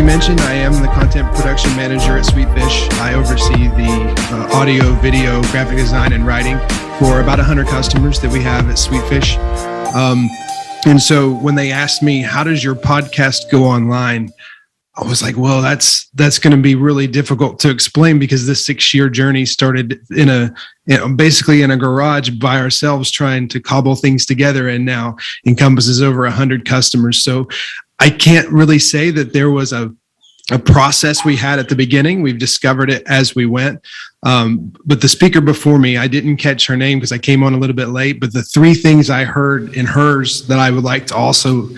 you mentioned, I am the content production manager at SweetFish. I oversee the audio, video, graphic design, and writing for about 100 customers that we have at SweetFish. And so when they asked me, how does your podcast go online? I was like, well, that's going to be really difficult to explain because this 6-year journey started basically in a garage by ourselves trying to cobble things together, and now encompasses over 100 customers. So I can't really say that there was a process we had at the beginning. We've discovered it as we went. But the speaker before me, I didn't catch her name because I came on a little bit late, but the 3 things I heard in hers that I would like to also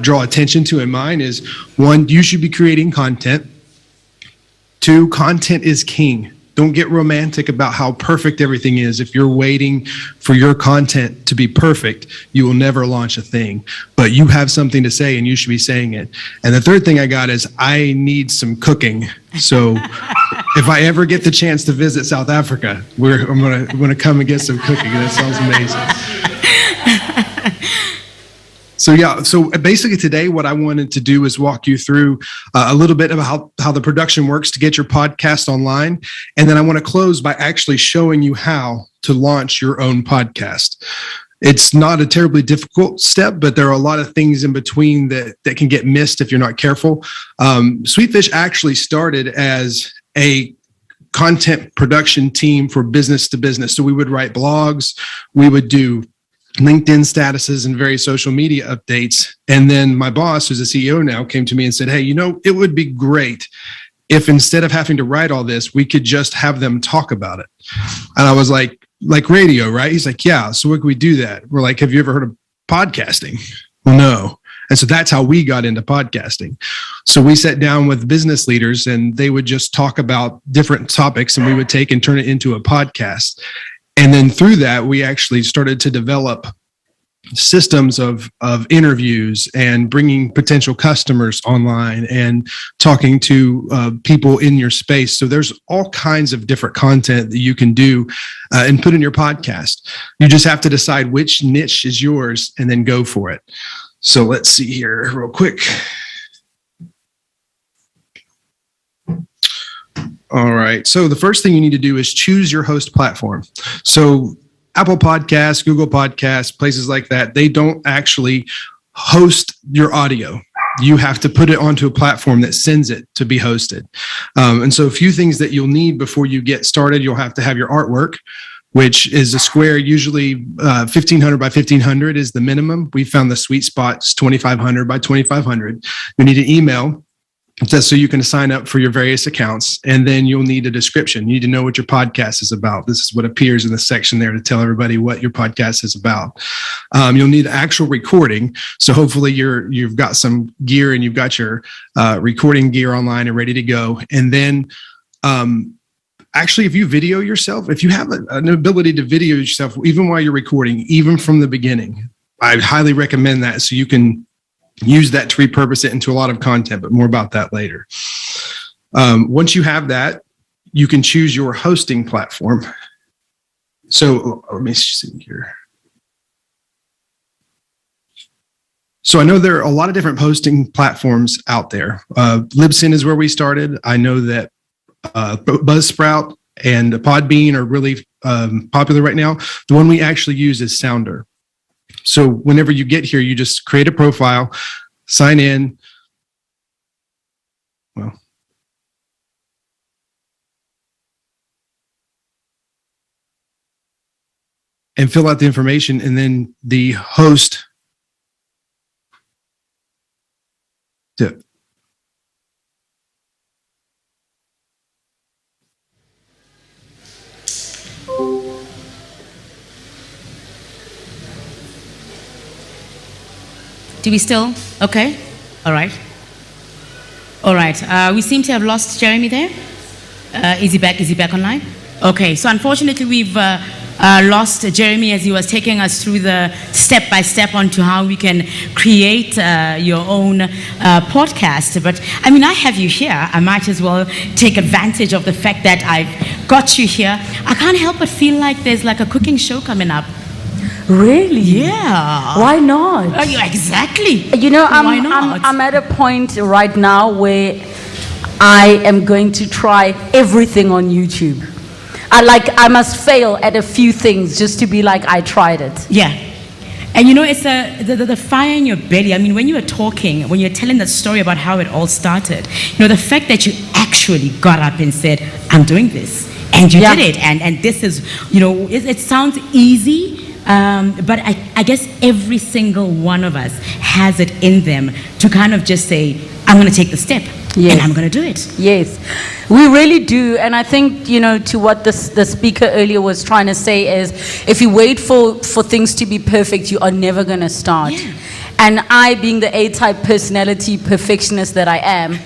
draw attention to in mine is 1, you should be creating content. 2, content is king. Don't get romantic about how perfect everything is. If you're waiting for your content to be perfect, you will never launch a thing. But you have something to say and you should be saying it. And the 3rd thing I got is I need some cooking. So if I ever get the chance to visit South Africa, I'm gonna come and get some cooking. That sounds amazing. So basically today what I wanted to do is walk you through a little bit about how the production works to get your podcast online. And then I want to close by actually showing you how to launch your own podcast. It's not a terribly difficult step, but there are a lot of things in between that can get missed if you're not careful. SweetFish actually started as a content production team for business to business. So we would write blogs, we would do LinkedIn statuses and various social media updates. And then my boss, who's a CEO now, came to me and said, hey, it would be great if instead of having to write all this, we could just have them talk about it. And I was like radio, right? He's like, yeah. So what can we do that? We're like, have you ever heard of podcasting? Well, no. And so that's how we got into podcasting. So we sat down with business leaders and they would just talk about different topics and we would take and turn it into a podcast. And then through that, we actually started to develop systems of interviews and bringing potential customers online and talking to people in your space. So there's all kinds of different content that you can do and put in your podcast. You just have to decide which niche is yours and then go for it. So let's see here real quick. All right. So the first thing you need to do is choose your host platform. So Apple Podcasts, Google Podcasts, places like that, they don't actually host your audio. You have to put it onto a platform that sends it to be hosted. And so a few things that you'll need before you get started, you'll have to have your artwork, which is a square, usually 1,500 by 1,500 is the minimum. We found the sweet spot is 2,500 by 2,500. You need an email. That's so you can sign up for your various accounts. And then you'll need a description. You need to know what your podcast is about. This is what appears in the section there to tell everybody what your podcast is about. You'll need actual recording. So hopefully you've got some gear and you've got your recording gear online and ready to go. And then actually, if you video yourself, if you have an ability to video yourself, even while you're recording, even from the beginning, I highly recommend that so you can use that to repurpose it into a lot of content, but more about that later. Once you have that, you can choose your hosting platform. So let me see here. So I know there are a lot of different hosting platforms out there. Libsyn is where we started. I know that Buzzsprout and Podbean are really popular right now. The one we actually use is Sounder. So whenever you get here, you just create a profile, sign in. And fill out the information, and then the host tip. Do we still? Okay. All right. All right. We seem to have lost Jeremy there. Is he back? Is he back online? Okay. So unfortunately, we've lost Jeremy as he was taking us through the step-by-step onto how we can create your own podcast. But I mean, I have you here. I might as well take advantage of the fact that I've got you here. I can't help but feel like there's like a cooking show coming up. Really? Yeah. Why not? Yeah, exactly. You know, Why not? I'm at a point right now where I am going to try everything on YouTube. I must fail at a few things just to be like, I tried it. Yeah. And you know, it's the fire in your belly. I mean, when you were talking, when you're telling that story about how it all started, you know, the fact that you actually got up and said, I'm doing this. And you did it. And this is, you know, it sounds easy, but I guess every single one of us has it in them to kind of just say, I'm going to take the step. Yes. And I'm going to do it. Yes, we really do. And I think, you know, to what the speaker earlier was trying to say is, if you wait for things to be perfect, you are never going to start. Yeah. And I, being the A-type personality perfectionist that I am,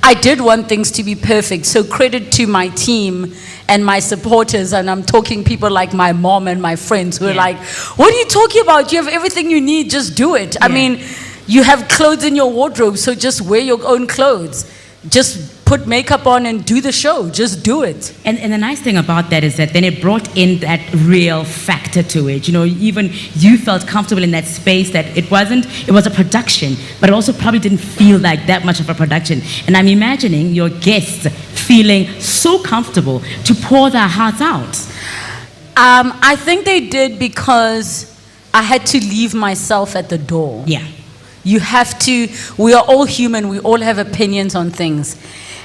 I did want things to be perfect. So credit to my team and my supporters, and I'm talking people like my mom and my friends who are like, what are you talking about? You have everything you need, just do it. I mean, you have clothes in your wardrobe, so just wear your own clothes. Just put makeup on and do the show. Just do it. And the nice thing about that is that then it brought in that real factor to it. You know, even you felt comfortable in that space that it was a production, but it also probably didn't feel like that much of a production. And I'm imagining your guests feeling so comfortable to pour their hearts out. I think they did because I had to leave myself at the door. Yeah. You have to, we are all human, we all have opinions on things.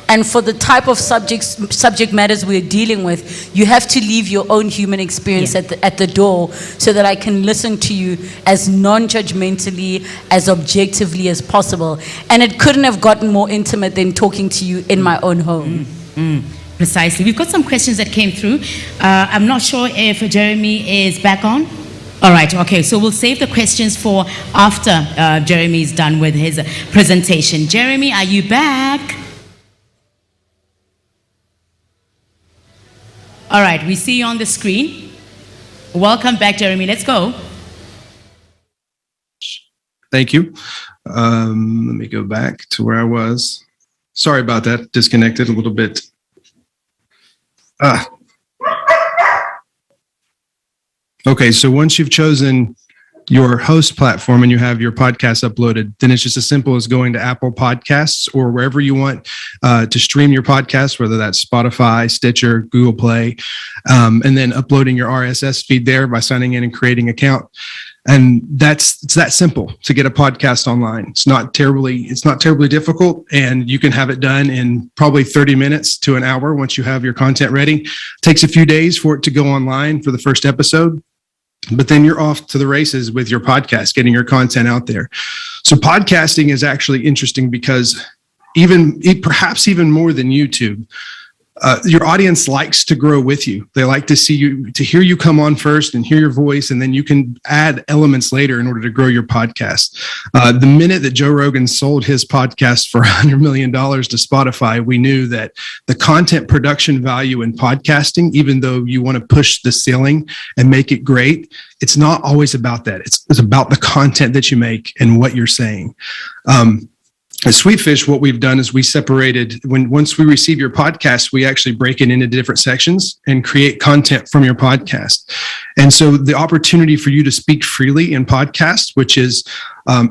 And for the type of subject matters we're dealing with, you have to leave your own human experience at the door so that I can listen to you as non-judgmentally, as objectively as possible. And it couldn't have gotten more intimate than talking to you in my own home. Precisely. We've got some questions that came through. I'm not sure if Jeremy is back on. All right, okay, so we'll save the questions for after Jeremy's done with his presentation. Jeremy, are you back? All right, we see you on the screen. Welcome back, Jeremy. Let's go. Thank you. Let me go back to where I was. Sorry about that. Disconnected a little bit. Okay, so once you've chosen your host platform and you have your podcast uploaded, then it's just as simple as going to Apple Podcasts or wherever you want to stream your podcast, whether that's Spotify, Stitcher, Google Play, and then uploading your RSS feed there by signing in and creating an account. And it's that simple to get a podcast online. It's not terribly difficult, and you can have it done in probably 30 minutes to an hour once you have your content ready. It takes a few days for it to go online for the first episode, but then you're off to the races with your podcast, getting your content out there. So podcasting is actually interesting because perhaps even more than YouTube, your audience likes to grow with you. They like to see you, to hear you come on first and hear your voice, and then you can add elements later in order to grow your podcast. The minute that Joe Rogan sold his podcast for $100 million to Spotify, we knew that the content production value in podcasting, even though you want to push the ceiling and make it great, it's not always about that. It's about the content that you make and what you're saying. At Sweetfish, what we've done is we separated, once we receive your podcast, we actually break it into different sections and create content from your podcast. And so the opportunity for you to speak freely in podcasts, which is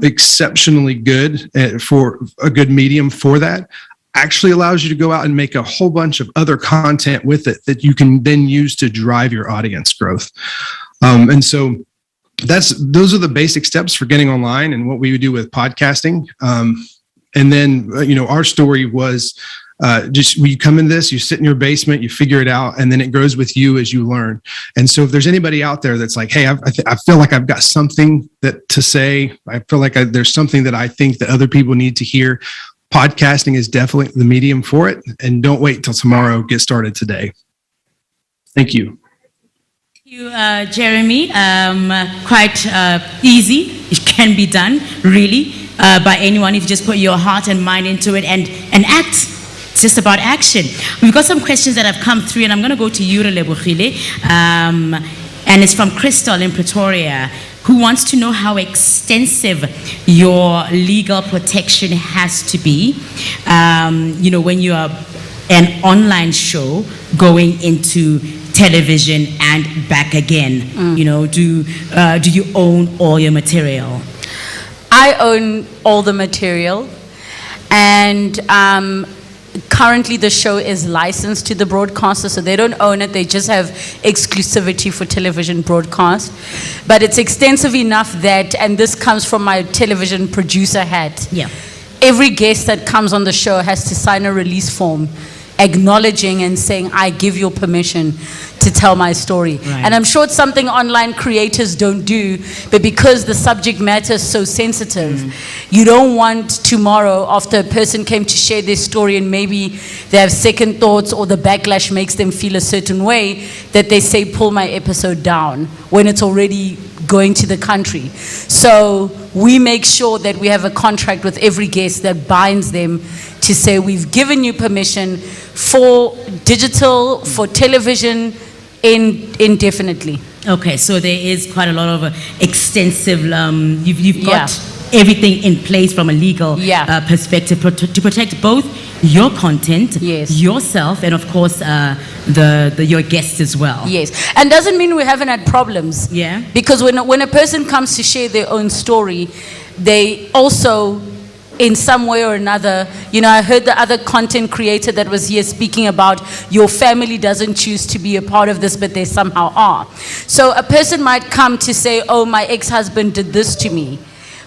exceptionally good for a good medium for that, actually allows you to go out and make a whole bunch of other content with it that you can then use to drive your audience growth. And so those are the basic steps for getting online and what we would do with podcasting. And then, our story was just when you come in this, you sit in your basement, you figure it out, and then it grows with you as you learn. And so if there's anybody out there that's like, hey, I feel like I've got something to say, I feel like there's something that I think that other people need to hear, podcasting is definitely the medium for it. And don't wait till tomorrow, get started today. Thank you. Thank you, Jeremy. Quite easy. It can be done, really. By anyone if you just put your heart and mind into it and act. It's just about action. We've got some questions that have come through, and I'm going to go to you, Relebohile. And it's from Crystal in Pretoria, who wants to know how extensive your legal protection has to be, when you are an online show going into television and back again? You know, do you own all your material? I own all the material, and currently the show is licensed to the broadcaster, so they don't own it, they just have exclusivity for television broadcast. But it's extensive enough that, and this comes from my television producer hat, Yeah. every guest that comes on the show has to sign a release form acknowledging and saying, I give you permission to tell my story. Right. And I'm sure it's something online creators don't do, but because the subject matter is so sensitive, you don't want tomorrow, after a person came to share their story and maybe they have second thoughts or the backlash makes them feel a certain way, that they say, pull my episode down, when it's already going to the country. So we make sure that we have a contract with every guest that binds them to say, we've given you permission for digital, for television, indefinitely. Okay, so there is quite a lot of extensive, you've got Yeah. everything in place from a legal Yeah. perspective to protect both your content, Yes. yourself, and of course your guests as well. Yes, and doesn't mean we haven't had problems. Yeah. Because when a person comes to share their own story, they also, in some way or another, you know, I heard the other content creator that was here speaking about your family doesn't choose to be a part of this, but they somehow are. So a person might come to say, oh, my ex-husband did this to me.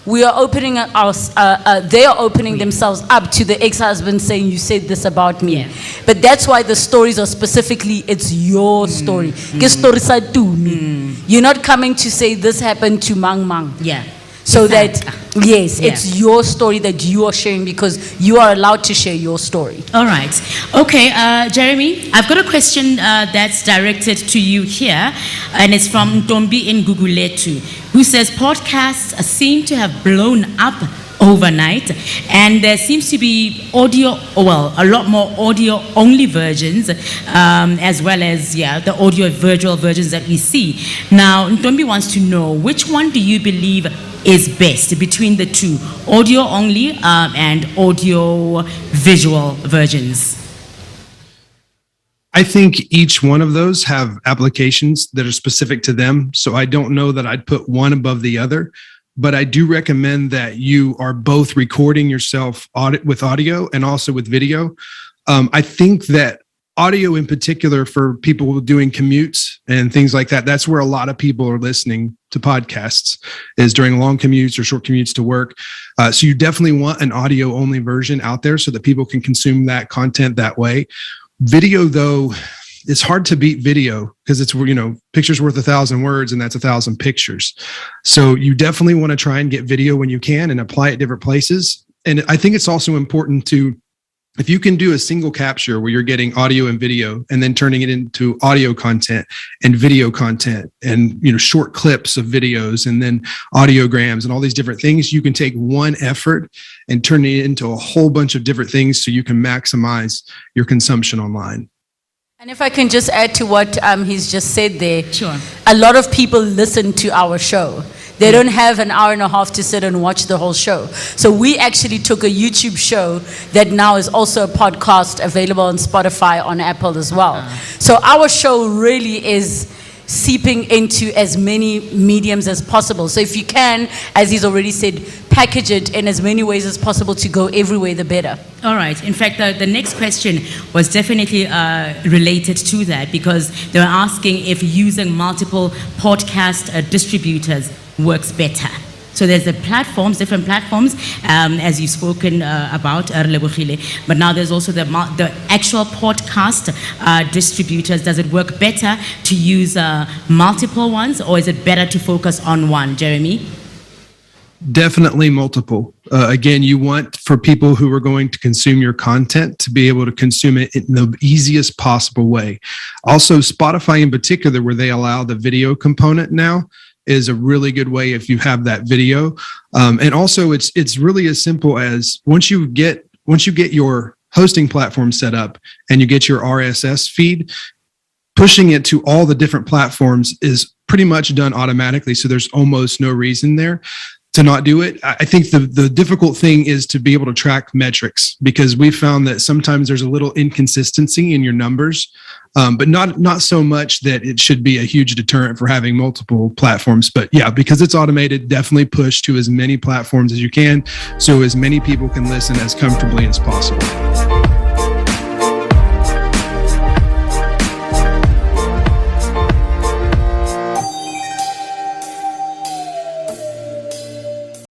We are opening they are opening themselves up to the ex-husband saying, you said this about me. Yeah. But that's why the stories are specifically, it's your story. Ke story sa tumi. You're not coming to say this happened to Mang Mang. Yeah. So Exact. that, yes, Yeah. it's your story that you are sharing because you are allowed to share your story. All right. Okay, Jeremy, I've got a question that's directed to you here, and it's from Ntombi in Guguletu, who says podcasts seem to have blown up overnight, and there seems to be audio, well, a lot more audio only versions, as well as the audio virtual versions that we see. Now, Ntombi wants to know, which one do you believe is best between the two, audio only and audio visual versions? I think each one of those have applications that are specific to them. So I don't know that I'd put one above the other, but I do recommend that you are both recording yourself with audio and also with video. I think that audio in particular for people doing commutes and things like that, that's where a lot of people are listening to podcasts, is during long commutes or short commutes to work. So you definitely want an audio only version out there so that people can consume that content that way. Video, though, it's hard to beat video because it's, you know, picture's worth 1,000 words and that's 1,000 pictures. So you definitely want to try and get video when you can and apply it different places. And I think it's also important to, if you can do a single capture where you're getting audio and video and then turning it into audio content and video content and, you know, short clips of videos and then audiograms and all these different things, you can take one effort and turn it into a whole bunch of different things so you can maximize your consumption online. And if I can just add to what he's just said there, Sure. a lot of people listen to our show. They don't have an hour and a half to sit and watch the whole show. So we actually took a YouTube show that now is also a podcast available on Spotify, on Apple as well. So our show really is seeping into as many mediums as possible. So if you can, as he's already said, package it in as many ways as possible to go everywhere, the better. All right. In fact, the next question was definitely related to that, because they were asking if using multiple podcast distributors works better. So there's the platforms, different platforms, as you've spoken about, but now there's also the actual podcast distributors. Does it work better to use multiple ones, or is it better to focus on one, Jeremy? Definitely multiple. Again, you want for people who are going to consume your content to be able to consume it in the easiest possible way. Also, Spotify in particular, where they allow the video component now, is a really good way if you have that video. And also it's really as simple as once you get your hosting platform set up and you get your RSS feed, pushing it to all the different platforms is pretty much done automatically. So there's almost no reason there to not do it. I think the difficult thing is to be able to track metrics, because we found that sometimes there's a little inconsistency in your numbers, but not so much that it should be a huge deterrent for having multiple platforms. But yeah, because it's automated, definitely push to as many platforms as you can so as many people can listen as comfortably as possible.